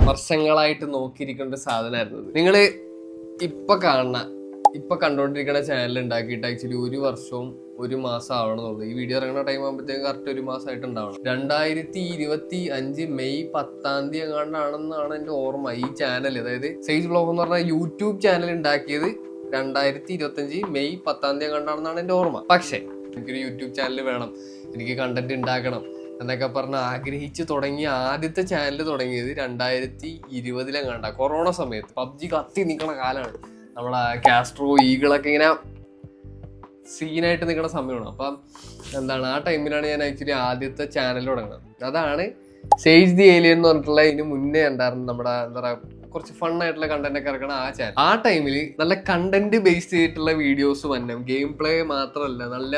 വർഷങ്ങളായിട്ട് നോക്കിയിരിക്കേണ്ട സാധനമായിരുന്നു. നിങ്ങൾ ഇപ്പൊ കണ്ടോണ്ടിരിക്കുന്ന ചാനൽ ഉണ്ടാക്കിയിട്ട് ആക്ച്വലി 1 വർഷവും 1 മാസം ആവണമെന്നുള്ളൂ. ഈ വീഡിയോ ഇറങ്ങുന്ന ടൈം ആകുമ്പോഴത്തേക്ക് കറക്റ്റ് 1 മാസമായിട്ട് ഉണ്ടാവണം. 2025 മെയ് 10-ാം തീയതി എങ്ങാണ്ടാണെന്നാണ് എൻ്റെ ഓർമ്മ. ഈ ചാനൽ, അതായത് സെയ്ജ് വ്ലോഗ് എന്ന് പറഞ്ഞ യൂട്യൂബ് ചാനൽ ഉണ്ടാക്കിയത് 2025 മെയ് 10-ാം തീയതി എങ്ങാണ്ടാണെന്നാണ് എൻ്റെ ഓർമ്മ. പക്ഷേ എനിക്കൊരു യൂട്യൂബ് ചാനൽ വേണം, എനിക്ക് കണ്ടന്റ് ഉണ്ടാക്കണം എന്നൊക്കെ പറഞ്ഞ് ആഗ്രഹിച്ച് തുടങ്ങിയ ആദ്യത്തെ ചാനൽ തുടങ്ങിയത് 2020 കൊറോണ സമയത്ത്. പബ്ജി കത്തി നിൽക്കണ കാലമാണ്. നമ്മളെ കാസ്ട്രോ ഈഗിളൊക്കെ ഇങ്ങനെ സീനായിട്ട് നിൽക്കുന്ന സമയമാണ്. അപ്പം എന്താണ്, ആ ടൈമിലാണ് ഞാൻ ആക്ച്വലി ആദ്യത്തെ ചാനൽ തുടങ്ങുന്നത്. അതാണ് സെയ്ജ് ദി ഏലിയൻ എന്ന് പറഞ്ഞിട്ടുള്ള. ഇതിന് മുന്നേ ഉണ്ടായിരുന്നു നമ്മുടെ എന്താ പറയുക, കുറച്ച് ഫണ്ണായിട്ടുള്ള കണ്ടന്റ് ഒക്കെ ഇറക്കണം ആ ചാനൽ. ആ ടൈമിൽ നല്ല കണ്ടന്റ് ബേസ്ഡ് ചെയ്തിട്ടുള്ള വീഡിയോസ് വന്നു. ഗെയിം പ്ലേ മാത്രമല്ല, നല്ല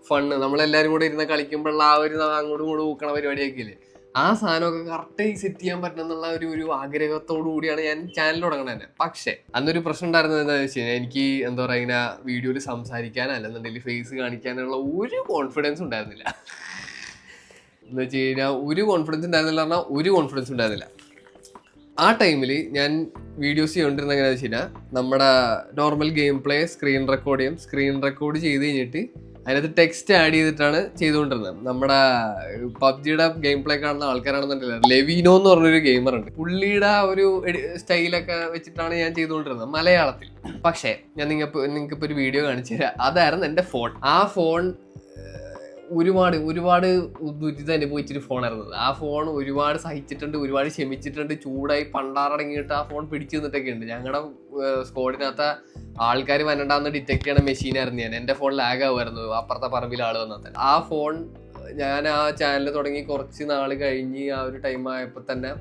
ഫണ്ണ്, നമ്മളെല്ലാവരും കൂടെ ഇരുന്ന് കളിക്കുമ്പോഴുള്ള ആ ഒരു അങ്ങോട്ടും ഇങ്ങോട്ടും ഊക്കണ പരിപാടിയൊക്കെ ഇല്ലേ, ആ സാധനമൊക്കെ കറക്റ്റായി സെറ്റ് ചെയ്യാൻ പറ്റുന്നുള്ള ഒരു ആഗ്രഹത്തോടു കൂടിയാണ് ഞാൻ ചാനൽ തുടങ്ങണത് തന്നെ. പക്ഷേ അന്നൊരു പ്രശ്നം ഉണ്ടായിരുന്നത് എന്താണെന്ന് വെച്ച് കഴിഞ്ഞാൽ, എനിക്ക് എന്താ പറയുക, ഇങ്ങനെ വീഡിയോയിൽ സംസാരിക്കാനല്ലെന്നുണ്ടെങ്കിൽ ഫേസ് കാണിക്കാനുള്ള ഒരു കോൺഫിഡൻസ് ഉണ്ടായിരുന്നില്ല. എന്ന് വെച്ച് കഴിഞ്ഞാൽ ഒരു കോൺഫിഡൻസ് ഉണ്ടായിരുന്നില്ല. ആ ടൈമിൽ ഞാൻ വീഡിയോസ് ചെയ്തുകൊണ്ടിരുന്ന എങ്ങനെയാണെന്ന് വെച്ച് കഴിഞ്ഞാൽ, നമ്മുടെ normal game play screen record ചെയ്ത് കഴിഞ്ഞിട്ട് അതിനകത്ത് ടെക്സ്റ്റ് ആഡ് ചെയ്തിട്ടാണ് ചെയ്തുകൊണ്ടിരുന്നത്. നമ്മുടെ പബ്ജിയുടെ ഗെയിം പ്ലേ കാണുന്ന ആൾക്കാരാണെന്നുണ്ടെങ്കിൽ ലെവിനോ എന്ന് പറഞ്ഞൊരു ഗെയിമർ ഉണ്ട്, പുള്ളിയുടെ ആ ഒരു സ്റ്റൈലൊക്കെ വെച്ചിട്ടാണ് ഞാൻ ചെയ്തുകൊണ്ടിരുന്നത് മലയാളത്തിൽ. പക്ഷേ ഞാൻ നിങ്ങൾക്കിപ്പോൾ ഒരു വീഡിയോ കാണിച്ചു തരാം. അതായിരുന്നു എൻ്റെ ഫോൺ. ആ ഫോൺ ഒരുപാട് ദുരിതം അനുഭവിച്ചൊരു ഫോണായിരുന്നത്. ആ ഫോൺ ഒരുപാട് സഹിച്ചിട്ടുണ്ട്, ഒരുപാട് ക്ഷമിച്ചിട്ടുണ്ട്, ചൂടായി പണ്ടാറടങ്ങിയിട്ട് ആ ഫോൺ പിടിച്ചു നിന്നിട്ടൊക്കെ ഉണ്ട്. ഞങ്ങളുടെ സ്ക്വാഡിനകത്ത് ആൾക്കാർ വരണ്ടാന്ന് ഡിറ്റക്ട് ചെയ്യണ മെഷീനായിരുന്നു ഞാൻ. എൻ്റെ ഫോൺ ലാഗ് ആവുമായിരുന്നു അപ്പുറത്തെ പറമ്പിൽ ആൾ വന്നാൽ. ആ ഫോൺ ഞാൻ ആ ചാനൽ തുടങ്ങി കുറച്ച് നാൾ കഴിഞ്ഞ് ആ ഒരു ടൈം ആയപ്പോൾ തന്നെ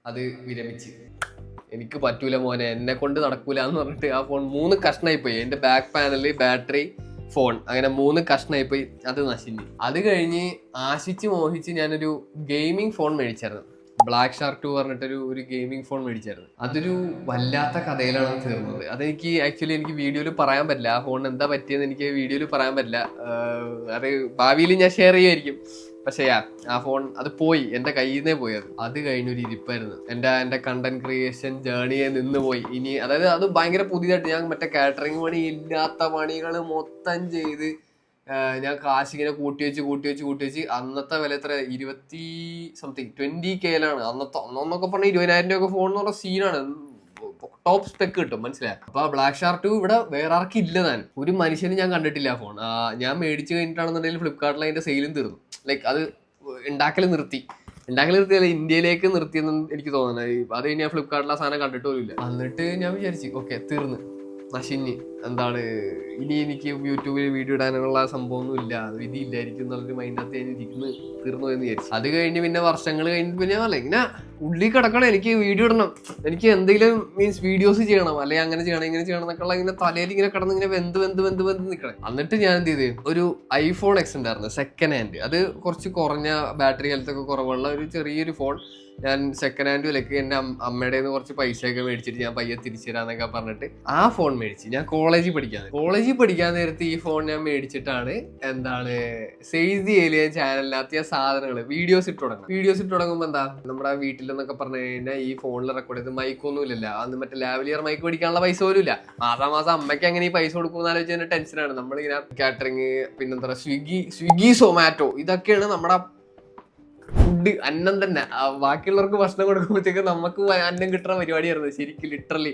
അത് വിരമിച്ച്. എനിക്ക് പറ്റൂല മോനെ, എന്നെ കൊണ്ട് നടക്കൂല എന്ന് പറഞ്ഞിട്ട് ആ ഫോൺ 3 കഷ്ണമായിപ്പോയി. എൻ്റെ ബാക്ക് പാനല്, ബാറ്ററി, ഫോൺ, അങ്ങനെ 3 കഷ്ണമായിപ്പോയി. അത് നശിഞ്ഞു. അത് കഴിഞ്ഞ് ആശിച്ച് മോഹിച്ച് ഞാനൊരു ഗെയിമിംഗ് ഫോൺ മേടിച്ചായിരുന്നു. ബ്ലാക്ക് ഷാർക്ക് 2 പറഞ്ഞിട്ടൊരു ഗെയിമിംഗ് ഫോൺ മേടിച്ചായിരുന്നു. അതൊരു വല്ലാത്ത കഥയിലാണ് തീർന്നത്. അതെനിക്ക് ആക്ച്വലി വീഡിയോയിൽ പറയാൻ പറ്റില്ല. ആ ഫോണിന് എന്താ പറ്റിയെന്ന് എനിക്ക് വീഡിയോയിൽ പറയാൻ പറ്റില്ല. അത് ഭാവിയിൽ ഞാൻ ഷെയർ ചെയ്യുമായിരിക്കും. പക്ഷേ ആ ഫോൺ അത് പോയി, എൻ്റെ കയ്യിൽ നിന്നേ പോയി. അത് കഴിഞ്ഞൊരു ഇരിപ്പായിരുന്നു. എൻ്റെ കണ്ടന്റ് ക്രിയേഷൻ ജേണിയെ നിന്ന് പോയി. ഇനി അതായത് അത് ഭയങ്കര പുതിയതായിട്ട് ഞാൻ മറ്റേ കാറ്ററിംഗ് പണി ഇല്ലാത്ത പണികൾ മൊത്തം ചെയ്ത് ഞാൻ കാശ് ഇങ്ങനെ കൂട്ടി വെച്ച് അന്നത്തെ വില എത്ര, 20 കെയിലാണ് അന്നൊക്കെ പറഞ്ഞാൽ 20,000 രൂപ ഫോൺ എന്ന് പറഞ്ഞ സീനാണ്. ടോപ്പ് സ്പെക്ക് കിട്ടും, മനസ്സിലായി. അപ്പൊ ബ്ലാക്ക് ഷാർക്ക് 2 ഇവിടെ വേറെ ആർക്കും ഇല്ല. ഒരു മനുഷ്യന് ഞാൻ കണ്ടിട്ടില്ല ആ ഫോൺ. ഞാൻ മേടിച്ചു കഴിഞ്ഞിട്ടാണെന്നുണ്ടെങ്കിൽ ഫ്ലിപ്കാർട്ടിൽ അതിന്റെ സെയിലും തീർന്നു. ലൈക്ക് അത് ഉണ്ടാക്കൽ നിർത്തിയല്ല, ഇന്ത്യയിലേക്ക് നിർത്തിയെന്ന് എനിക്ക് തോന്നുന്നത്. അത് കഴിഞ്ഞ് ഞാൻ ഫ്ലിപ്കാർട്ടിൽ ആ സാധനം കണ്ടിട്ട് പോലും ഇല്ല. എന്നിട്ട് ഞാൻ വിചാരിച്ചു ഓക്കെ, തീർന്ന് നശിഞ്ഞ്, എന്താണ് ഇനി എനിക്ക് യൂട്യൂബിൽ വീഡിയോ ഇടാനുള്ള സംഭവമൊന്നും ഇല്ല, വിധി ഇല്ലായിരിക്കും എന്നുള്ളൊരു മൈൻഡിനകത്ത് ഞാൻ തീർന്നു എന്ന് വിചാരിച്ചു. അത് കഴിഞ്ഞ് പിന്നെ വർഷങ്ങൾ കഴിഞ്ഞിട്ട് പിന്നെ ഞാൻ ഇങ്ങനെ ഉള്ളിൽ കിടക്കണം, എനിക്ക് വീഡിയോ ഇടണം, എനിക്ക് എന്തെങ്കിലും മീൻസ് വീഡിയോസ് ചെയ്യണം, അല്ലെങ്കിൽ അങ്ങനെ ചെയ്യണം ഇങ്ങനെ ചെയ്യണം എന്നൊക്കെയുള്ള ഇങ്ങനെ തലയിൽ ഇങ്ങനെ കിടന്ന് ഇങ്ങനെ വെന്ത് നിൽക്കണം. എന്നിട്ട് ഞാൻ എന്ത് ചെയ്ത്, ഒരു ഐഫോൺ X ഉണ്ടായിരുന്നു സെക്കൻഡ് ഹാൻഡ്. അത് കുറച്ച് കുറഞ്ഞ ബാറ്ററി ഹെൽത്തൊക്കെ കുറവുള്ള ഒരു ചെറിയൊരു ഫോൺ ഞാൻ സെക്കൻഡ് ഹാൻഡ് വിലക്ക് എൻ്റെ അമ്മയുടെ നിന്ന് കുറച്ച് പൈസയൊക്കെ മേടിച്ചിട്ട് ഞാൻ പയ്യെ തിരിച്ചു തരാന്നൊക്കെ പറഞ്ഞിട്ട് ആ ഫോൺ മേടിച്ച്. ഞാൻ കോളേജിൽ പഠിക്കാൻ നേരത്ത് ഈ ഫോൺ ഞാൻ മേടിച്ചിട്ടാണ് എന്താണ് സെയ്ജ് ദി ഏലിയൻ ചാനലിനകത്ത് ഞാൻ സാധനങ്ങൾ വീഡിയോസ് ഇട്ട് തുടങ്ങുമ്പോൾ എന്താ, നമ്മുടെ വീട്ടിലെന്നൊക്കെ പറഞ്ഞു കഴിഞ്ഞാൽ ഈ ഫോണിൽ റെക്കോർഡ് ചെയ്ത് മൈക്കൊന്നും ഇല്ലല്ലോ. അന്ന് മറ്റേ ലാവലിയർ മൈക്ക് മേടിക്കാനുള്ള പൈസ പോലും ഇല്ല. മാസം അമ്മയ്ക്ക് അങ്ങനെ ഈ പൈസ കൊടുക്കുമെന്ന് ആലോചിച്ച് തന്നെ ടെൻഷനാണ്. നമ്മളിങ്ങനെ കാറ്ററിങ്, പിന്നെന്താ സ്വിഗ്ഗി സൊമാറ്റോ, ഇതൊക്കെയാണ് നമ്മുടെ ഫുഡ്, അന്നം തന്നെ. ബാക്കിയുള്ളവർക്ക് ഭക്ഷണം കൊടുക്കുമ്പോഴത്തേക്ക് നമുക്ക് അന്നം കിട്ടുന്ന പരിപാടിയായിരുന്നു ശരിക്കും. ലിറ്ററലി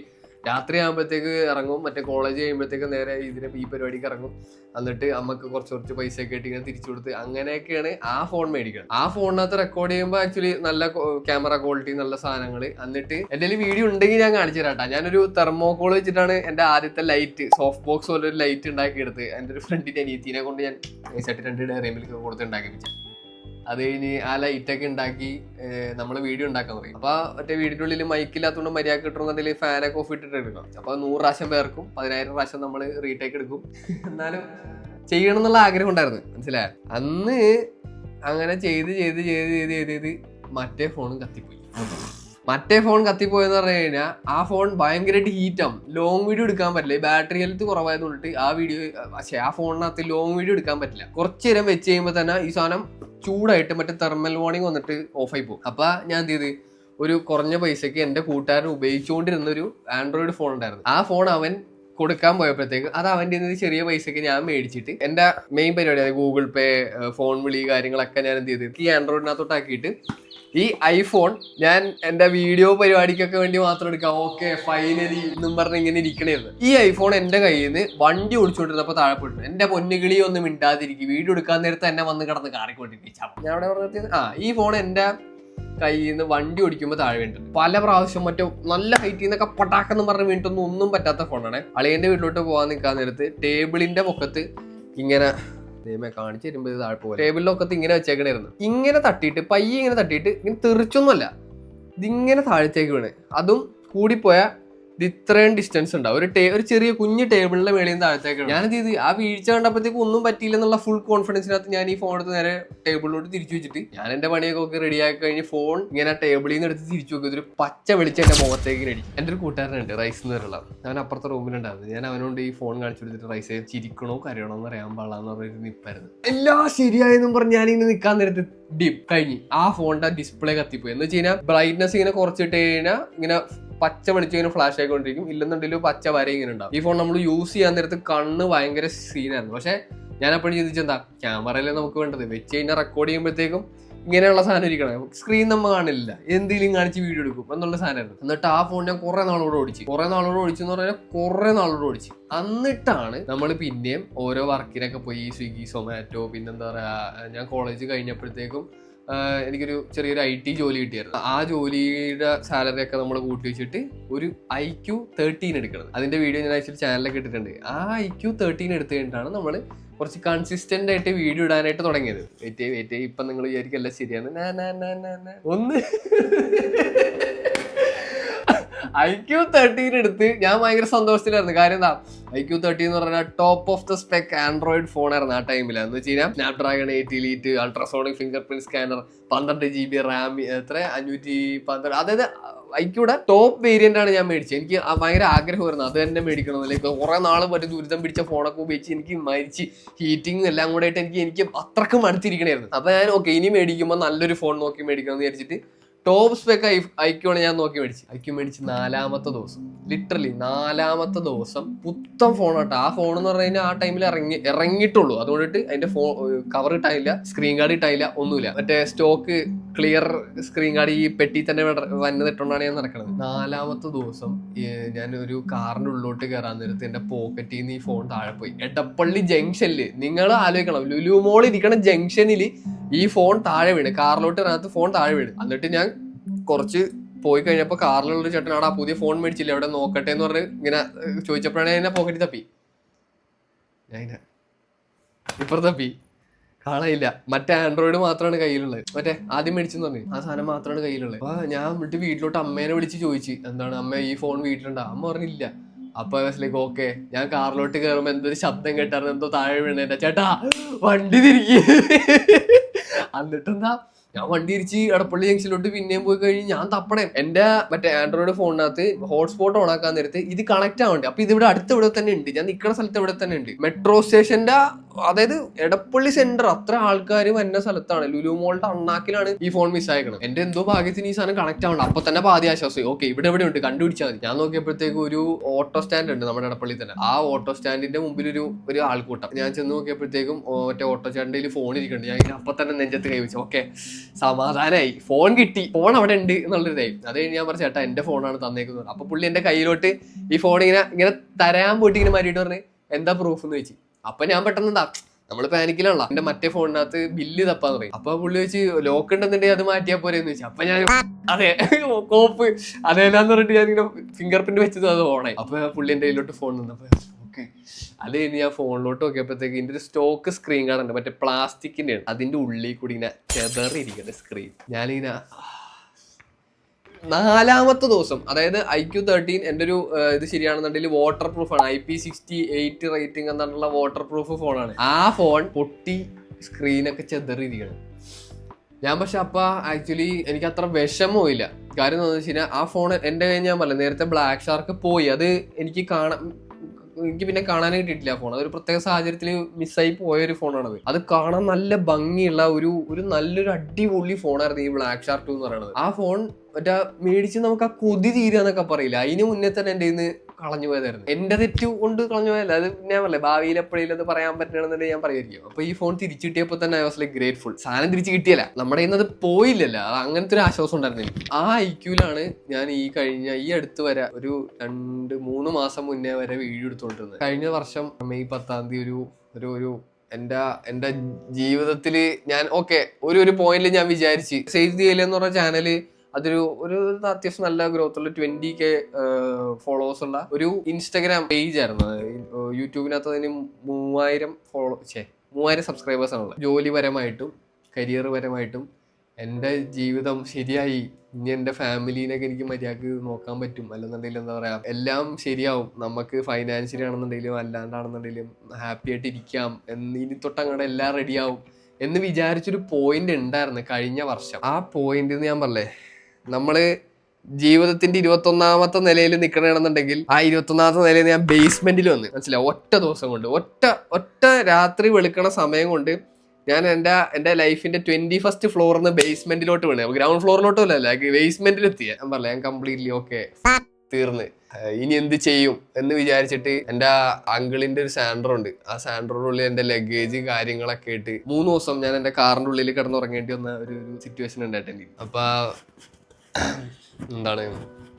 രാത്രി ആകുമ്പോഴത്തേക്ക് ഇറങ്ങും, മറ്റേ കോളേജ് കഴിയുമ്പോഴത്തേക്ക് നേരെ ഈ പരിപാടിക്ക് ഇറങ്ങും. എന്നിട്ട് അമ്മക്ക് കുറച്ച് പൈസയൊക്കെ ആയിട്ട് ഇങ്ങനെ തിരിച്ചു കൊടുത്ത് അങ്ങനെയൊക്കെയാണ് ആ ഫോൺ മേടിക്കുന്നത്. ആ ഫോണിനകത്ത് റെക്കോർഡ് ചെയ്യുമ്പോൾ ആക്ച്വലി നല്ല ക്യാമറ ക്വാളിറ്റി, നല്ല സാധനങ്ങൾ. എന്നിട്ട് എൻ്റെ വീഡിയോ ഉണ്ടെങ്കിൽ ഞാൻ കാണിച്ചു തരാട്ടാ. ഞാനൊരു തെർമോകോൾ വെച്ചിട്ടാണ് എൻ്റെ ആദ്യത്തെ ലൈറ്റ്, സോഫ്റ്റ് ബോക്സ് പോലെ ഒരു ലൈറ്റ് ഉണ്ടാക്കിയെടുത്ത് എൻ്റെ ഒരു ഫ്രണ്ടിൻ്റെ അനിയത്തിനെ കൊണ്ട് ഞാൻ 2 ഡയറി മിൽക്ക് കൊടുത്ത് ഉണ്ടാക്കിപ്പിച്ചു. അത് കഴിഞ്ഞ് ആ ലൈറ്റൊക്കെ ഉണ്ടാക്കി നമ്മൾ വീഡിയോ ഉണ്ടാക്കാൻ പറയും. അപ്പൊ മറ്റേ വീടിൻ്റെ ഉള്ളിൽ മൈക്കില്ലാത്തതുകൊണ്ട് മര്യാദ കിട്ടണമെന്നുണ്ടെങ്കിൽ ഫാനൊക്കെ ഓഫ് ഇട്ടിട്ട് എടുക്കണം. അപ്പൊ 100 പ്രാവശ്യം പേർക്കും 10,000 പ്രാവശ്യം നമ്മൾ റീടേക്ക് എടുക്കും. എന്നാലും ചെയ്യണം എന്നുള്ള ആഗ്രഹം ഉണ്ടായിരുന്നു, മനസ്സിലായ. അന്ന് അങ്ങനെ ചെയ്ത് മറ്റേ ഫോണും കത്തിപ്പോയി. കത്തിപ്പോയെന്ന് പറഞ്ഞു കഴിഞ്ഞാൽ ആ ഫോൺ ഭയങ്കരമായിട്ട് ഹീറ്റാവും. ലോങ് വീഡിയോ എടുക്കാൻ പറ്റില്ല. ബാറ്ററി ഹെൽത്ത് കുറവായതുകൊണ്ടിട്ട് ആ ഫോണിനകത്ത് ലോങ് വീഡിയോ എടുക്കാൻ പറ്റില്ല. കുറച്ച് നേരം വെച്ച് കഴിയുമ്പോൾ തന്നെ ഈ സാധനം ചൂടായിട്ട് മറ്റേ തെർമൽ വാർണിംഗ് വന്നിട്ട് ഓഫായി പോകും. അപ്പൊ ഞാൻ എന്ത് ചെയ്ത്, ഒരു കുറഞ്ഞ പൈസക്ക് എൻ്റെ കൂട്ടുകാരൻ ഉപയോഗിച്ചുകൊണ്ടിരുന്ന ഒരു ആൻഡ്രോയിഡ് ഫോൺ ഉണ്ടായിരുന്നു. ആ ഫോൺ അവൻ കൊടുക്കാൻ പോയപ്പോഴത്തേക്ക് അത് അവൻ്റെ ചെറിയ പൈസക്ക് ഞാൻ മേടിച്ചിട്ട് എൻ്റെ മെയിൻ പരിപാടി, അതായത് ഗൂഗിൾ പേ, ഫോൺ വിളി കാര്യങ്ങളൊക്കെ ഞാൻ എന്ത് ചെയ്ത് ഈ ആൻഡ്രോയിഡിനകത്തോട്ടാക്കിയിട്ട് ഈ ഐഫോൺ ഞാൻ എൻ്റെ വീഡിയോ പരിപാടിക്കൊക്കെ വേണ്ടി മാത്രം എടുക്കാം, ഓക്കെ ഫൈനലി എന്നും പറഞ്ഞ് ഇങ്ങനെ ഇരിക്കണേന്ന്. ഈ ഐഫോൺ എൻ്റെ കയ്യിൽ നിന്ന് വണ്ടി ഓടിച്ചുകൊണ്ടിരുന്നപ്പോൾ താഴെ പോയിട്ടുണ്ട്. എൻ്റെ പൊന്നുകിളി ഒന്നും മിണ്ടാതിരിക്കും, വീഡിയോ എടുക്കാൻ നേരത്തെ എന്നെ വന്ന് കിടന്ന് കാറിക്കൊണ്ടിരിക്കും. ഞാൻ അവിടെ പറഞ്ഞത് ഈ ഫോൺ എൻ്റെ കയ്യിൽ നിന്ന് വണ്ടി ഓടിക്കുമ്പോൾ താഴെ വീണിട്ടുണ്ട്. പല പ്രാവശ്യം മറ്റോ നല്ല ഹൈറ്റിൽ നിന്നൊക്കെ പട്ടാക്കെന്ന് പറഞ്ഞ് വീണിട്ടൊന്നും ഒന്നും പറ്റാത്ത ഫോണാണ്. അളിയൻ്റെ വീട്ടിലോട്ട് പോകാൻ നിൽക്കാൻ നേരത്ത് ടേബിളിന്റെ പൊക്കത്ത് ഇങ്ങനെ കാണിച്ചു തരുമ്പോൾ ഇത് താഴെ പോകും. ടേബിളിന്റെ പൊക്കത്ത് ഇങ്ങനെ വെച്ചേക്കണായിരുന്നു. ഇങ്ങനെ തട്ടിയിട്ട് പയ്യെ ഇങ്ങനെ തട്ടിയിട്ട് ഇങ്ങനെ തെറിച്ചൊന്നുമല്ല, ഇതിങ്ങനെ താഴത്തേക്ക് വീണ്. അതും കൂടിപ്പോയ ഇത് ഇത്രയും ഡിസ്റ്റൻസ് ഉണ്ടാവും. ഒരു ചെറിയ കുഞ്ഞ് ടേബിളിന്റെ മേളിൽ നിന്ന് താഴത്തേക്ക്. ഞാനെന്ത് ചെയ്ത് ആ വീഴ്ച കണ്ടപ്പോഴത്തേക്ക് ഒന്നും പറ്റിയില്ലെന്നുള്ള ഫുൾ കോൺഫിഡൻസിനകത്ത് ഞാൻ ഈ ഫോൺ എടുത്ത് നേരെ ടേബിളിലോട്ട് തിരിച്ചു വെച്ചിട്ട് ഞാൻ എന്റെ പണിയൊക്കെ റെഡി ആക്കി കഴിഞ്ഞ് ഫോൺ ഇങ്ങനെ ടേബിളിൽ നിന്ന് എടുത്ത് തിരിച്ചു നോക്കി. ഒരു പച്ച വെളിച്ചം എന്റെ മുഖത്തേക്ക് അടിച്ചു. എൻ്റെ ഒരു കൂട്ടുകാരനുണ്ട് റൈസ് എന്ന് പറയുള്ള, ഞാൻ അപ്പുറത്തെ റൂമിലുണ്ടായിരുന്നു. ഞാൻ അവനോട് ഈ ഫോൺ കാണിച്ചു കൊടുത്തിട്ട് റൈസ് ചിരിക്കണോ കരയണോ എന്ന് അറിയാൻ പാടില്ലെന്ന് പറഞ്ഞൊരു നിപ്പായിരുന്നു. എല്ലാം ശരിയായെന്നും പറഞ്ഞ് ഞാനിങ്ങനെ നിൽക്കാൻ നേരത്ത് ഡിപ്പ് കഴിഞ്ഞ് ആ ഫോണിന്റെ ഡിസ്പ്ലേ കത്തിപ്പോയി. എന്ന് വെച്ച് കഴിഞ്ഞാൽ ബ്രൈറ്റ്നസ് ഇങ്ങനെ കുറച്ചിട്ട് കഴിഞ്ഞാൽ ഇങ്ങനെ പച്ച വെളിച്ചം ഇങ്ങനെ ഫ്ലാഷ് ആയിക്കൊണ്ടിരിക്കും, ഇല്ലെന്നുണ്ടെങ്കിലും പച്ച വര ഇങ്ങനെ ഉണ്ടാവും. ഈ ഫോൺ നമ്മൾ യൂസ് ചെയ്യാൻ നേരത്ത് കണ്ണ് ഭയങ്കര സീനായിരുന്നു. പക്ഷെ ഞാൻ അപ്പോഴും ചിന്തിച്ചെന്താ, ക്യാമറയിലെ നമുക്ക് വേണ്ടത് വെച്ച് കഴിഞ്ഞാൽ റെക്കോർഡ് ചെയ്യുമ്പോഴത്തേക്കും ഇങ്ങനെയുള്ള സാധനം ഇരിക്കണം, സ്ക്രീൻ നമ്മൾ കാണില്ല, എന്തെങ്കിലും കാണിച്ച് വീഡിയോ എടുക്കും എന്നുള്ള സാധനമായിരുന്നു. എന്നിട്ട് ആ ഫോൺ ഞാൻ കുറെ നാളോട് ഓടിച്ചു എന്ന് പറഞ്ഞാൽ കുറെ നാളോട് ഓടിച്ചു. എന്നിട്ടാണ് നമ്മൾ പിന്നെയും ഓരോ വർക്കിനൊക്കെ പോയി സ്വിഗ്ഗി, സൊമാറ്റോ, പിന്നെന്താ പറയാ, ഞാൻ കോളേജ് കഴിഞ്ഞപ്പോഴത്തേക്കും എനിക്കൊരു ചെറിയൊരു IT ജോലി കിട്ടിയായിരുന്നു. ആ ജോലിയുടെ സാലറി ഒക്കെ നമ്മൾ കൂട്ടി വെച്ചിട്ട് ഒരു IQ13 എടുക്കണം. അതിന്റെ വീഡിയോ ഞാൻ ആക്ച്വലി ചാനലിലൊക്കെ ഇട്ടിട്ടുണ്ട്. ആ IQ13 എടുത്തു കഴിഞ്ഞിട്ടാണ് നമ്മൾ കുറച്ച് കൺസിസ്റ്റന്റ് ആയിട്ട് വീഡിയോ ഇടാനായിട്ട് തുടങ്ങിയത്. വെയിറ്റ് ഇപ്പൊ നിങ്ങൾ വിചാരിക്കല്ല ശരിയാണ് ഒന്ന് IQ13 എടുത്ത് ഞാൻ ഭയങ്കര സന്തോഷത്തിലായിരുന്നു. കാര്യം എന്താ, IQ13 എന്ന് പറഞ്ഞാൽ top of the spec Android phone ആയിരുന്നു ആ ടൈമിൽ. എന്ന് വെച്ച് കഴിഞ്ഞാൽ Snapdragon 8 Elite, ultrasonic finger print scanner, 12 GB Ram, 512, അതായത് ഐക്യൂടെ ടോപ്പ് വേരിയന്റ് ആണ് ഞാൻ മേടിച്ചത്. എനിക്ക് ഭയങ്കര ആഗ്രഹമായിരുന്നു അത് തന്നെ മേടിക്കണം. ലൈക്ക് കുറെ നാള് മറ്റേ ദുരിതം പിടിച്ച ഫോണൊക്കെ ഉപയോഗിച്ച് എനിക്ക് മരിച്ച് ഹീറ്റിംഗ് എല്ലാം കൂടെ ആയിട്ട് എനിക്ക് അത്രക്കും മടുത്തിരിക്കണായിരുന്നു. അപ്പൊ ഞാൻ ഓക്കെ ഇനി മേടിക്കുമ്പോൾ നല്ലൊരു ഫോൺ നോക്കി മേടിക്കണം എന്ന് വിചാരിച്ചിട്ട് ടോപ്പ് സ്പെക് ഐക്യൂണ് ഞാൻ നോക്കി മേടിച്ചു. ഐക്യൂ മേടിച്ച് 4ാമത്തെ ദിവസം, ലിറ്ററലി 4ാമത്തെ ദിവസം പുത്തൻ ഫോണാട്ടോ. ആ ഫോൺ എന്ന് പറഞ്ഞു കഴിഞ്ഞാൽ ആ ടൈമിൽ ഇറങ്ങിയിട്ടുള്ളൂ. അതുകൊണ്ടിട്ട് അതിന്റെ ഫോൺ കവർ ഇട്ടായില്ല, സ്ക്രീൻ ഗാർഡ് ഇട്ടായില്ല, ഒന്നുമില്ല. മറ്റേ സ്റ്റോക്ക് ക്ലിയർ സ്ക്രീൻ ഗാർഡ് ഈ പെട്ടി തന്നെ വന്നതിട്ടുകൊണ്ടാണ് ഞാൻ നടക്കുന്നത്. 4ാമത്തെ ദിവസം ഞാൻ ഒരു കാറിന്റെ ഉള്ളിലോട്ട് കയറാൻ നേരത്ത് എന്റെ പോക്കറ്റിൽ നിന്ന് ഈ ഫോൺ താഴെ പോയി. എടപ്പള്ളി ജംഗ്ഷനില്, നിങ്ങൾ ആലോചിക്കണം, ലുലു മോൾ ഇരിക്കണ ജംഗ്ഷനിൽ ഈ ഫോൺ താഴെ വീണ്, കാറിലോട്ട് അതിനകത്ത് ഫോൺ താഴെ വീണ്. എന്നിട്ട് ഞാൻ കുറച്ച് പോയി കഴിഞ്ഞപ്പോൾ കാറിലുള്ളൊരു ചേട്ടനാണ് ആ പുതിയ ഫോൺ മേടിച്ചില്ല അവിടെ നോക്കട്ടെ എന്ന് പറഞ്ഞ് ഇങ്ങനെ ചോദിച്ചപ്പോഴാണ് എന്നെ പോക്കറ്റിൽ തപ്പി. ഞാൻ ഇപ്പുറം തപ്പി, കാണാനില്ല. മറ്റേ ആൻഡ്രോയിഡ് മാത്രമാണ് കയ്യിലുള്ളത്. മറ്റേ ആദ്യം മേടിച്ചെന്ന് പറഞ്ഞു ആ സാധനം മാത്രമാണ് കയ്യിലുള്ളത്. അപ്പൊ ഞാൻ വിട്ട് വീട്ടിലോട്ട് അമ്മേനെ വിളിച്ച് ചോദിച്ചു, എന്താണ് അമ്മ ഈ ഫോൺ വീട്ടിലുണ്ടോ? അമ്മ പറഞ്ഞില്ല. അപ്പൊ ലൈക്ക് ഓക്കെ, ഞാൻ കാറിലോട്ട് കയറുമ്പോ എന്തൊരു ശബ്ദം കേട്ടായിരുന്നു, എന്തോ താഴെ വീണേന്റെ ചേട്ടാ വണ്ടി തിരികെ. എന്നിട്ടെന്താ ഞാൻ വണ്ടി തിരിച്ച് എടപ്പള്ളി ജംഗ്ഷനിലോട്ട് പിന്നെയും പോയി കഴിഞ്ഞ് ഞാൻ തപ്പണേ. എന്റെ മറ്റേ ആൻഡ്രോയിഡ് ഫോണിനകത്ത് ഹോട്ട്സ്പോട്ട് ഓൺ ആക്കാൻ നേരത്ത് ഇത് കണക്ട് ആവണ്ടേ. അപ്പൊ ഇതിവിടെ ഇവിടെ തന്നെ ഉണ്ട്, ഞാൻ നിൽക്കുന്ന സ്ഥലത്ത് ഇവിടെ തന്നെ ഉണ്ട്. മെട്രോ സ്റ്റേഷന്റെ, അതായത് എടപ്പള്ളി സെന്റർ, അത്ര ആൾക്കാർ വരുന്ന സ്ഥലത്താണ്. ലുലു മോളുടെ അണ്ണാക്കിലാണ് ഈ ഫോൺ മിസ് ആയിക്കണം. എന്റെ എന്തോ ഭാഗ്യത്തിന് ഈ സാധനം കണക്ട് ആവണ്ട. അപ്പൊ തന്നെ പാതി ആശ്വാസം, ഓക്കെ ഇവിടെ ഉണ്ട്, കണ്ടുപിടിച്ചാൽ മതി. ഞാൻ നോക്കിയപ്പോഴത്തേക്ക് ഒരു ഓട്ടോ സ്റ്റാൻഡ് ഉണ്ട് നമ്മുടെ എടപ്പള്ളി തന്നെ. ആ ഓട്ടോ സ്റ്റാൻഡിന്റെ മുമ്പിൽ ഒരു ആൾക്കൂട്ടം. ഞാൻ ചെന്ന് നോക്കിയപ്പോഴത്തേക്കും മറ്റേ ഓട്ടോ സ്റ്റാൻഡിൽ ഫോൺ ഇരിക്കുന്നുണ്ട്. ഞാൻ അപ്പൊ തന്നെ നെഞ്ചത്ത് കൈവച്ചു, ഓക്കെ സമാധാനമായി, ഫോൺ കിട്ടി, ഫോൺ അവിടെ ഉണ്ട് എന്നുള്ളൊരിതായി. അത് കഴിഞ്ഞ് ഞാൻ പറഞ്ഞു ചേട്ടാ എന്റെ ഫോണാണ് തന്നേക്കുന്നത്. അപ്പൊ പുള്ളി എന്റെ കയ്യിലോട്ട് ഈ ഫോൺ ഇങ്ങനെ തരാൻ പോയിട്ട് ഇങ്ങനെ മാറിയിട്ട് പറഞ്ഞ് എന്താ പ്രൂഫ് എന്ന് ചോദിച്ചു. അപ്പൊ ഞാൻ പെട്ടെന്ന് എന്താ, നമ്മള് പാനിക്കിലാണല്ലോ, എന്റെ മറ്റേ ഫോണിനകത്ത് ബില്ല് തപ്പാന്ന് പറയും. അപ്പൊ പുള്ളി വെച്ച് ലോക്ക് ഉണ്ടെന്നുണ്ടെങ്കിൽ അത് മാറ്റിയാ പോരെന്ന് ചോദിച്ചു. അപ്പൊ ഞാൻ അതെ കോപ്പ് അതേലാന്ന് പറഞ്ഞിട്ട് ഞാൻ ഇങ്ങനെ ഫിംഗർ പ്രിന്റ് വെച്ചത് അത് ഓണായി. അപ്പൊ പുള്ളി എന്റെ കയ്യിലോട്ട് ഫോൺ തന്നപ്പോ ഓക്കെ. അത് കഴിഞ്ഞ് ഞാൻ ഫോണിലോട്ട് നോക്കിയപ്പോഴത്തേക്ക് ഇതിന്റെ ഒരു സ്റ്റോക്ക് സ്ക്രീൻ കാർഡ് ഉണ്ട്, മറ്റേ പ്ലാസ്റ്റിക്കിന്റെ, അതിന്റെ ഉള്ളിൽ കൂടി ഇങ്ങനെ ചെതറിയിരിക്കുന്ന സ്ക്രീൻ. ഞാനിങ്ങനെ 4ാമത്തെ ദിവസം, അതായത് IQ13 എൻ്റെ ഒരു ഇത് ശരിയാണെന്നുണ്ടെങ്കിൽ വാട്ടർ പ്രൂഫാണ്, IP68 റേറ്റിംഗ് എന്നുള്ള വാട്ടർ പ്രൂഫ് ഫോണാണ്. ആ ഫോൺ പൊട്ടി സ്ക്രീനൊക്കെ ചെതറിയിരിക്കണം. ഞാൻ പക്ഷെ അപ്പൊ ആക്ച്വലി എനിക്ക് അത്ര വിഷമവും ഇല്ല. കാര്യം എന്താണെന്ന് വെച്ച് കഴിഞ്ഞാൽ ആ ഫോൺ എൻ്റെ കയ്യിൽ ഞാൻ പറഞ്ഞില്ല നേരത്തെ ബ്ലാക്ക് ഷാർക്ക് പോയി, അത് എനിക്ക് എനിക്ക് പിന്നെ കാണാനേ കിട്ടിയിട്ടില്ല ആ ഫോൺ. അതൊരു പ്രത്യേക സാഹചര്യത്തിൽ മിസ്സായി പോയൊരു ഫോണാണത്. അത് കാണാൻ നല്ല ഭംഗിയുള്ള ഒരു നല്ലൊരു അടിപൊളി ഫോണായിരുന്നു ഈ ബ്ലാക്ക് ഷാർക്ക് 2 എന്ന് പറയുന്നത്. ആ ഫോൺ മറ്റേ മേടിച്ച് നമുക്ക് ആ കൊതി തീരുക പറയില്ല, അതിന് മുന്നേ തന്നെ എൻ്റെ കയ്യിൽ നിന്ന് കളഞ്ഞു പോയതായിരുന്നു. എന്റെ തെറ്റു കൊണ്ട് കളഞ്ഞു പോയല്ല, അത് ഞാൻ പറയല്ലേ ഭാവിയിൽ എപ്പോഴേലും അത് പറയാൻ പറ്റണമെന്നുണ്ടെങ്കിൽ ഞാൻ പറയുമായിരിക്കും. അപ്പൊ ഈ ഫോൺ തിരിച്ചു കിട്ടിയപ്പോൾ തന്നെ ഐ വാസ് ലൈക്ക് ഗ്രേറ്റ്ഫുൾ. സാധനം തിരിച്ചു കിട്ടിയല്ല, നമ്മുടെ കയ്യിൽ നിന്ന് അത് പോയില്ലല്ലോ, അങ്ങനത്തെ ഒരു ആശ്വാസം ഉണ്ടായിരുന്നു എനിക്ക്. ആ ഐക്യൂലാണ് ഞാൻ ഈ അടുത്ത് വരെ ഒരു 2-3 മാസം മുന്നേ വരെ വീഡിയോ എടുത്തുകൊണ്ടിരുന്നത്. കഴിഞ്ഞ വർഷം മെയ് 10 ഒരു എന്റെ ജീവിതത്തിൽ ഞാൻ ഒരു പോയിന്റിൽ ഞാൻ വിചാരിച്ച് സേവ് ദി ഏലിയൻ എന്ന് പറഞ്ഞ ചാനല് അതൊരു അത്യാവശ്യം നല്ല ഗ്രോത്ത് ഉള്ള 20K ഫോളോവേഴ്സ് ഉള്ള ഒരു ഇൻസ്റ്റാഗ്രാം പേജ് ആയിരുന്നു. യൂട്യൂബിനകത്ത് അതിന് 3000 സബ്സ്ക്രൈബേഴ്സ് ആണുള്ളത്. ജോലിപരമായിട്ടും കരിയർ പരമായിട്ടും എൻ്റെ ജീവിതം ശരിയായി, ഇനി എൻ്റെ ഫാമിലീനൊക്കെ എനിക്ക് മര്യാദക്ക് നോക്കാൻ പറ്റും, അല്ലെന്നുണ്ടെങ്കിൽ എന്താ പറയാ എല്ലാം ശരിയാവും, നമുക്ക് ഫൈനാൻഷ്യലി ആണെന്നുണ്ടെങ്കിലും അല്ലാണ്ടാണെന്നുണ്ടെങ്കിലും ഹാപ്പി ആയിട്ട് ഇരിക്കാം, ഇനി തൊട്ടങ്ങടെ എല്ലാം റെഡിയാവും എന്ന് വിചാരിച്ചൊരു പോയിന്റ് ഉണ്ടായിരുന്നു കഴിഞ്ഞ വർഷം. ആ പോയിന്റ് ഞാൻ പറഞ്ഞേ, നമ്മള് ജീവിതത്തിന്റെ 21ാമത്തെ നിലയിൽ നിൽക്കണമെന്നുണ്ടെങ്കിൽ ആ 21ാമത്തെ നിലയിൽ ഞാൻ ബേസ്മെന്റിൽ വന്ന് മനസ്സിലാവും. ഒറ്റ ദിവസം കൊണ്ട് ഒറ്റ രാത്രി വെളുക്കണ സമയം കൊണ്ട് ഞാൻ എൻ്റെ ലൈഫിന്റെ 21st ഫ്ലോറിൽ നിന്ന് ബേസ്മെന്റിലോട്ട് വീണേ. ഗ്രൗണ്ട് ഫ്ലോറിലോട്ടല്ല, ബേസ്മെന്റിലെത്തിയ. ഞാൻ പറഞ്ഞ ഞാൻ കംപ്ലീറ്റ്ലി തീർന്ന് ഇനി എന്ത് ചെയ്യും എന്ന് വിചാരിച്ചിട്ട് എൻ്റെ അങ്കിളിന്റെ ഒരു സാൻഡ്രോ ഉണ്ട്. ആ സാൻഡ്രോയുടെ ഉള്ളിൽ എൻ്റെ ലഗേജ് കാര്യങ്ങളൊക്കെ ഇട്ട് 3 ദിവസം ഞാൻ എൻ്റെ കാറിന്റെ ഉള്ളിൽ കിടന്നുറങ്ങേണ്ടി വന്ന ഒരു സിറ്റുവേഷൻ ഉണ്ടായിട്ടുണ്ട്. അപ്പൊ എന്താണ്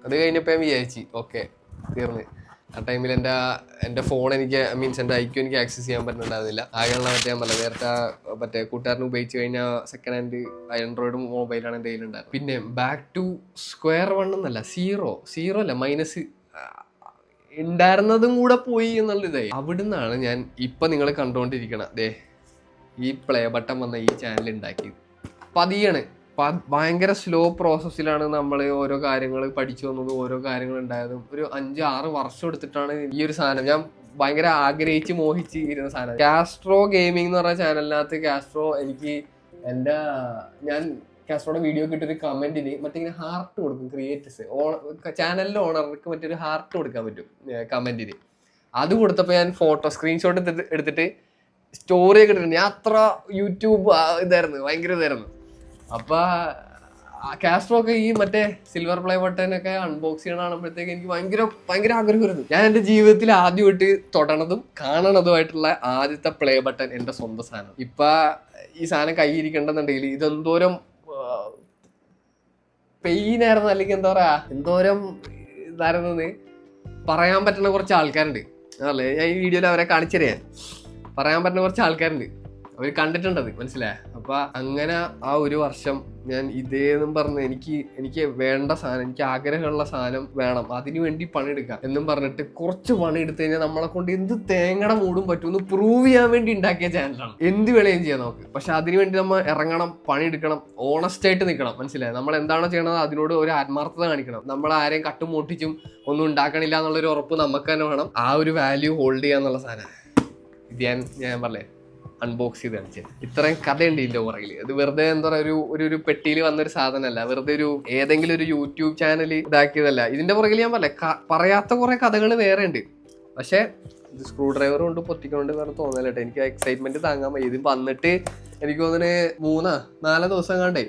അത് കഴിഞ്ഞപ്പോൾ ഞാൻ വിചാരിച്ചു തീർന്ന്. ആ ടൈമിൽ എൻ്റെ ഫോൺ എനിക്ക് എൻ്റെ ഐക്യു എനിക്ക് ആക്സസ് ചെയ്യാൻ പറ്റുന്നുണ്ടായിരുന്നില്ല. ആകെയുള്ള ഞാൻ പറഞ്ഞത് നേരത്തെ കൂട്ടുകാരന് ഉപയോഗിച്ച് കഴിഞ്ഞാൽ സെക്കൻഡ് ഹാൻഡ് ആൻഡ്രോയിഡ് മൊബൈലാണ് എൻ്റെ കയ്യിലുണ്ടായത്. പിന്നെ ബാക്ക് ടു സ്ക്വയർ 1 എന്നല്ല, സീറോ അല്ല, മൈനസ് ഉണ്ടായിരുന്നതും കൂടെ പോയി എന്നുള്ളതായി. അവിടുന്നാണ് ഞാൻ ഇപ്പം നിങ്ങൾ കണ്ടുകൊണ്ടിരിക്കണം ഈ പ്ലേ ബട്ടൺ വന്ന ഈ ചാനൽ ഉണ്ടാക്കിയത്. പതിയാണ് ഭയങ്കര സ്ലോ പ്രോസസ്സിലാണ് നമ്മൾ ഓരോ കാര്യങ്ങൾ പഠിച്ചു വന്നതും ഓരോ കാര്യങ്ങൾ ഉണ്ടായതും. ഒരു 5-6 വർഷം എടുത്തിട്ടാണ് ഈ ഒരു സാധനം ഞാൻ ഭയങ്കര ആഗ്രഹിച്ച് മോഹിച്ച് ഇരുന്ന സാധനം. കാസ്ട്രോ ഗെയിമിംഗ് എന്ന് പറഞ്ഞ ചാനലിനകത്ത് കാസ്ട്രോ എനിക്ക് ഞാൻ കാസ്ട്രോയുടെ വീഡിയോ കിട്ടിയൊരു കമന്റിന് മറ്റിങ്ങനെ ഹാർട്ട് കൊടുക്കും. ക്രിയേറ്റേഴ്സ് ചാനലിലെ ഓണർക്ക് മറ്റൊരു ഹാർട്ട് കൊടുക്കാൻ പറ്റും കമന്റിന്. അത് കൊടുത്തപ്പോൾ ഞാൻ സ്ക്രീൻഷോട്ട് എടുത്തിട്ട് സ്റ്റോറിയൊക്കെ ഇട്ടിട്ടുണ്ട്. ഞാൻ അത്ര യൂട്യൂബ് ഭയങ്കര ഇതായിരുന്നു. അപ്പൊ കാസ്ട്രോ ഒക്കെ ഈ മറ്റേ സിൽവർ പ്ലേ ബട്ടനൊക്കെ അൺബോക്സ് ചെയ്യണ കാണുമ്പോഴത്തേക്ക് എനിക്ക് ഭയങ്കര ആഗ്രഹമായിരുന്നു. ഞാൻ എൻ്റെ ജീവിതത്തിൽ ആദ്യമായിട്ട് തൊടണതും കാണണതുമായിട്ടുള്ള ആദ്യത്തെ പ്ലേ ബട്ടൺ എൻ്റെ സ്വന്തം സാധനം. ഇപ്പൊ ഈ സാധനം കയ്യിരിക്കണ്ടെന്നുണ്ടെങ്കിൽ ഇതെന്തോരം പെയിനായിരുന്നു, അല്ലെങ്കിൽ എന്താ പറയാ എന്തോരം ഇതായിരുന്നെന്ന് പറയാൻ പറ്റുന്ന കുറച്ച് ആൾക്കാരുണ്ട്. അതല്ലേ ഞാൻ ഈ വീഡിയോയിൽ അവരെ കാണിച്ചറിയാൻ പറയാൻ പറ്റുന്ന കുറച്ച് ആൾക്കാരുണ്ട്. അവർ കണ്ടിട്ടുണ്ടത്, മനസ്സിലായ. അപ്പൊ അങ്ങനെ ആ ഒരു വർഷം ഞാൻ ഇതേന്നും പറഞ്ഞ് എനിക്ക് വേണ്ട സാധനം, എനിക്ക് ആഗ്രഹമുള്ള സാധനം വേണം, അതിനു വേണ്ടി പണിയെടുക്കാം എന്നും പറഞ്ഞിട്ട് കുറച്ച് പണി എടുത്തു കഴിഞ്ഞാൽ നമ്മളെ കൊണ്ട് എന്ത് തേങ്ങട മൂടും പറ്റുമെന്ന് പ്രൂവ് ചെയ്യാൻ വേണ്ടി ഉണ്ടാക്കിയ ചാനലാണ്. എന്ത് വേളയും ചെയ്യാം നമുക്ക്. പക്ഷെ അതിനുവേണ്ടി നമ്മൾ ഇറങ്ങണം, പണിയെടുക്കണം, ഓണസ്റ്റ് ആയിട്ട് നിൽക്കണം, മനസ്സിലായി. നമ്മൾ എന്താണോ ചെയ്യണത് അതിനോട് ഒരു ആത്മാർത്ഥത കാണിക്കണം. നമ്മൾ ആരെയും കട്ടും മോട്ടിച്ചും ഒന്നും ഉണ്ടാക്കണില്ല എന്നുള്ളൊരു ഉറപ്പ് നമുക്ക് തന്നെ വേണം. ആ ഒരു വാല്യൂ ഹോൾഡ് ചെയ്യാന്നുള്ള സാധനം ഇത് ഞാൻ പറഞ്ഞേ അൺബോക്സ് ചെയ്ത് കാണിച്ചത്. ഇത്രയും കഥയുണ്ട് ഇതിന്റെ പുറകില്. അത് വെറുതെ എന്താ പറയുക ഒരു പെട്ടിയിൽ വന്നൊരു സാധനമല്ല, വെറുതെ ഏതെങ്കിലും ഒരു യൂട്യൂബ് ചാനൽ ഇതാക്കിയതല്ല. ഇതിന്റെ പുറകിൽ ഞാൻ പറയാത്ത കുറെ കഥകൾ വേറെ ഉണ്ട്. പക്ഷെ ഇത് സ്ക്രൂ ഡ്രൈവർ കൊണ്ട് പൊട്ടിക്കൊണ്ട് വേറെ തോന്നലട്ടെ, എനിക്ക് എക്സൈറ്റ്മെന്റ് താങ്ങാൻ വയ്യ. ഇത് വന്നിട്ട് എനിക്ക് തോന്നുന്നു 3-4 ദിവസം കണ്ടേ,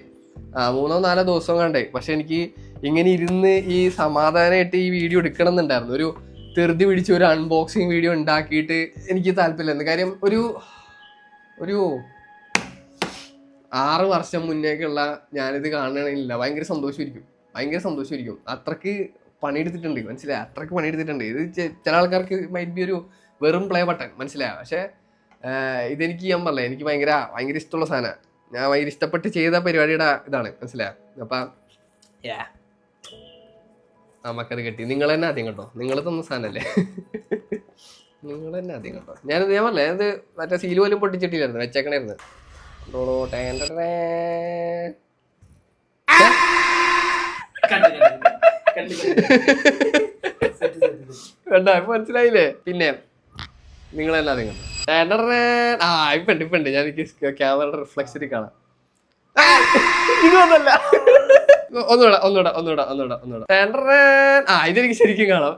3-4 ദിവസം കണ്ടേ. പക്ഷെ എനിക്ക് ഇങ്ങനെ ഇരുന്ന് ഈ സമാധാനമായിട്ട് ഈ വീഡിയോ എടുക്കണം എന്നുണ്ടായിരുന്നു. ഒരു തെറുതി പിടിച്ച് ഒരു അൺബോക്സിങ് വീഡിയോ ഉണ്ടാക്കിയിട്ട് എനിക്ക് താല്പര്യമില്ലായിരുന്നു. കാര്യം ഒരു 6 വർഷം മുന്നേക്കുള്ള ഞാനിത് കാണണമെന്നില്ല, ഭയങ്കര സന്തോഷമായിരിക്കും. അത്രക്ക് പണിയെടുത്തിട്ടുണ്ട്, മനസ്സിലായി. അത്രക്ക് പണിയെടുത്തിട്ടുണ്ട്. ഇത് ചില ആൾക്കാർക്ക് മൈറ്റ് ബി ഒരു വെറും പ്ലേ ബട്ടൺ, മനസ്സിലായ. പക്ഷെ ഇതെനിക്ക് ഞാൻ പറഞ്ഞേ എനിക്ക് ഭയങ്കര ഇഷ്ടമുള്ള സാധനമാണ്. ഞാൻ ഭയങ്കര ഇഷ്ടപ്പെട്ട് ചെയ്ത പരിപാടിയുടെ ഇതാണ്, മനസ്സിലായ. അപ്പൊ നമുക്കത് കിട്ടി. നിങ്ങൾ തന്നെ ആദ്യം കേട്ടോ, നിങ്ങൾ തന്ന സാധനല്ലേ, നിങ്ങൾ തന്നെ ആദ്യം കേട്ടോ. ഞാൻ പറഞ്ഞേ അത് മറ്റേ സീല് പോലും പൊട്ടിച്ചിട്ടില്ലായിരുന്നു, വെച്ചേക്കണായിരുന്നു. വേണ്ട മനസ്സിലായില്ലേ. പിന്നെ നിങ്ങൾ തന്നെ ആദ്യം കണ്ടോ. ഇപ്പണ്ട് ഞാൻ ക്യാമറയുടെ റിഫ്ലക്സിൽ കാണാം. ഇതൊന്നല്ല, ഒന്നുകൂടെ ഇതെനിക്ക് ശരിക്കും കാണാം.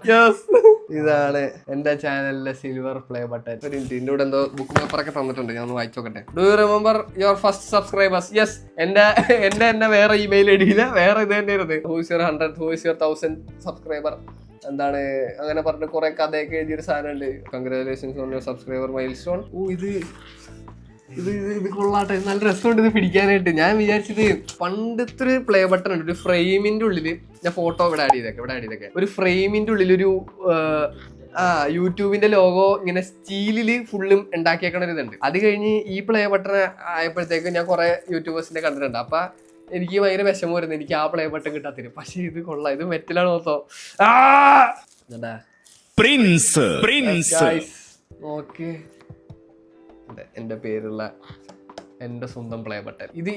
ഇതാണ് എന്റെ ചാനലിലെ സിൽവർ പ്ലേ ബട്ടൺ. ഒരു മിനിറ്റ്, ഇതിന്റെ കൂടെ എന്തോ ബുക്ക് പേപ്പറൊക്കെ തന്നിട്ടുണ്ട്, ഞാൻ ഒന്ന് വായിച്ചോക്കട്ടെ. Do you remember your first subscribers? Yes, എന്റെ വേറെ ഇമെയിൽ ഐഡിയില് വേറെ ഇത് തന്നെ ഇരുന്നത്. Who's your 100, who's your 1000 subscriber എന്താണ് അങ്ങനെ പറഞ്ഞിട്ട് കുറെ കഥയൊക്കെ എഴുതിയൊരു സാധനം ഉണ്ട്. Congratulations on your subscriber milestone. ഇത് കൊള്ളാട്ടെ, നല്ല രസമുണ്ട് ഇത് പിടിക്കാനായിട്ട്. ഞാൻ വിചാരിച്ചത് പണ്ടത്തെ ഒരു പ്ലേ ബട്ടൺ ഉണ്ട്, ഒരു ഫ്രെയിമിന്റെ ഉള്ളില്. ഞാൻ ഫോട്ടോ ഇവിടെ ആഡ് ചെയ്തേക്കെ. ഒരു ഫ്രെയിമിന്റെ ഉള്ളിലൊരു യൂട്യൂബിന്റെ ലോഗോ ഇങ്ങനെ സ്റ്റീലില് ഫുള്ളും ഉണ്ടാക്കിയേക്കണ ഒരു ഇതുണ്ട്. അത് കഴിഞ്ഞ് ഈ പ്ലേ ബട്ടൺ ആയപ്പോഴത്തേക്ക് ഞാൻ കുറെ യൂട്യൂബേഴ്സിന്റെ കണ്ടിട്ടുണ്ട്. അപ്പൊ എനിക്ക് ഭയങ്കര വിഷമം വരുന്നത് എനിക്ക് ആ പ്ലേ ബട്ടൺ കിട്ടാത്തില്ല. പക്ഷെ ഇത് കൊള്ളാം, ഇത് മെറ്റലാണ് മൊത്തം. ഓക്കെ, എന്റെ പേരുള്ള എന്റെ സ്വന്തം പ്ലേ ബട്ടൺ. ഇത്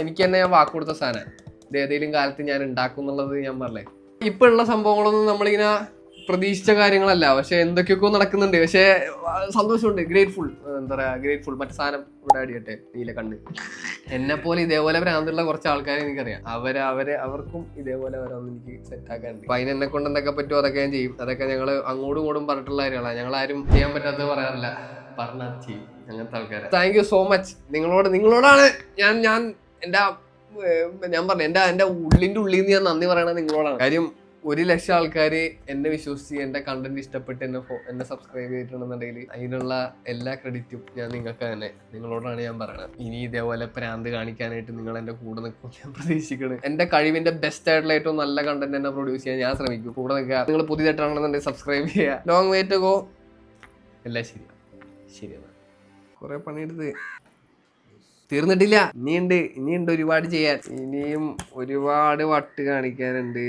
എനിക്ക് തന്നെ ഞാൻ വാക്ക് കൊടുത്ത സാധനം. ഇത് ഏതെങ്കിലും കാലത്ത് ഞാൻ ഉണ്ടാക്കും എന്നുള്ളത് ഞാൻ പറഞ്ഞേ. ഇപ്പൊ ഉള്ള സംഭവങ്ങളൊന്നും നമ്മളിങ്ങനെ പ്രതീക്ഷിച്ച കാര്യങ്ങളല്ല, പക്ഷെ എന്തൊക്കെയൊക്കെ നടക്കുന്നുണ്ട്. പക്ഷെ സന്തോഷമുണ്ട്, ഗ്രേറ്റ്ഫുൾ. എന്താ പറയാ, ഗ്രേറ്റ്ഫുൾ. മറ്റേ സാധനം ഇവിടെ അടിയട്ടെ, നീല കണ്ണ്. എന്നെ പോലെ ഇതേപോലെ ഭ്രാന്തുള്ള കുറച്ച് ആൾക്കാരെ എനിക്കറിയാം. അവർക്കും ഇതേപോലെ വരാമെന്ന് എനിക്ക് സെറ്റ് ആക്കാനുണ്ട്. അപ്പൊ അതിനെന്നെ കൊണ്ട് എന്തൊക്കെ പറ്റുമോ അതൊക്കെ ഞാൻ ചെയ്യും. അതൊക്കെ ഞങ്ങൾ അങ്ങോട്ടും ഇങ്ങോട്ടും പറഞ്ഞിട്ടുള്ള കാര്യങ്ങളാണ്. ഞങ്ങൾ ആരും ചെയ്യാൻ പറ്റാത്തത് പറയാറില്ല, പറഞ്ഞാൽ ചെയ്യും. അങ്ങനത്തെ ആൾക്കാരെ താങ്ക് യു സോ മച്ച്. നിങ്ങളോടാണ് ഞാൻ പറഞ്ഞു എന്റെ ഉള്ളിന്റെ ഉള്ളിൽ നിന്ന് ഞാൻ നന്ദി പറയണത് നിങ്ങളോടാണ്. കാര്യം 1,00,000 ആൾക്കാര് എന്നെ വിശ്വസിച്ച് എന്റെ കണ്ടന്റ് ഇഷ്ടപ്പെട്ട് എന്നെ സബ്സ്ക്രൈബ് ചെയ്തിട്ടുണ്ടെന്നുണ്ടെങ്കിൽ അതിനുള്ള എല്ലാ ക്രെഡിറ്റും ഞാൻ നിങ്ങൾക്ക് തന്നെ, നിങ്ങളോടാണ് ഞാൻ പറയണത്. ഇനി ഇതേപോലെ പ്രാന്ത് കാണിക്കാനായിട്ട് നിങ്ങൾ എന്റെ കൂടെ നിൽക്കും ഞാൻ പ്രതീക്ഷിക്കണം. എന്റെ കഴിവിന്റെ ബെസ്റ്റ് ആയിട്ടുള്ള ഏറ്റവും നല്ല കണ്ടന്റ് തന്നെ പ്രൊഡ്യൂസ് ചെയ്യാൻ ഞാൻ ശ്രമിക്കും. കൂടെ നിൽക്കുക. നിങ്ങൾ പുതിയതായിട്ടാണെന്നുണ്ടെങ്കിൽ സബ്സ്ക്രൈബ് ചെയ്യുക. Long way to go. എല്ലാം ശരിയാണ്. കുറെ പണിയെടുത്ത് തീർന്നിട്ടില്ല, ഇനിയുണ്ട് ഒരുപാട് ചെയ്യാൻ. ഇനിയും ഒരുപാട് വട്ട് കാണിക്കാനുണ്ട്.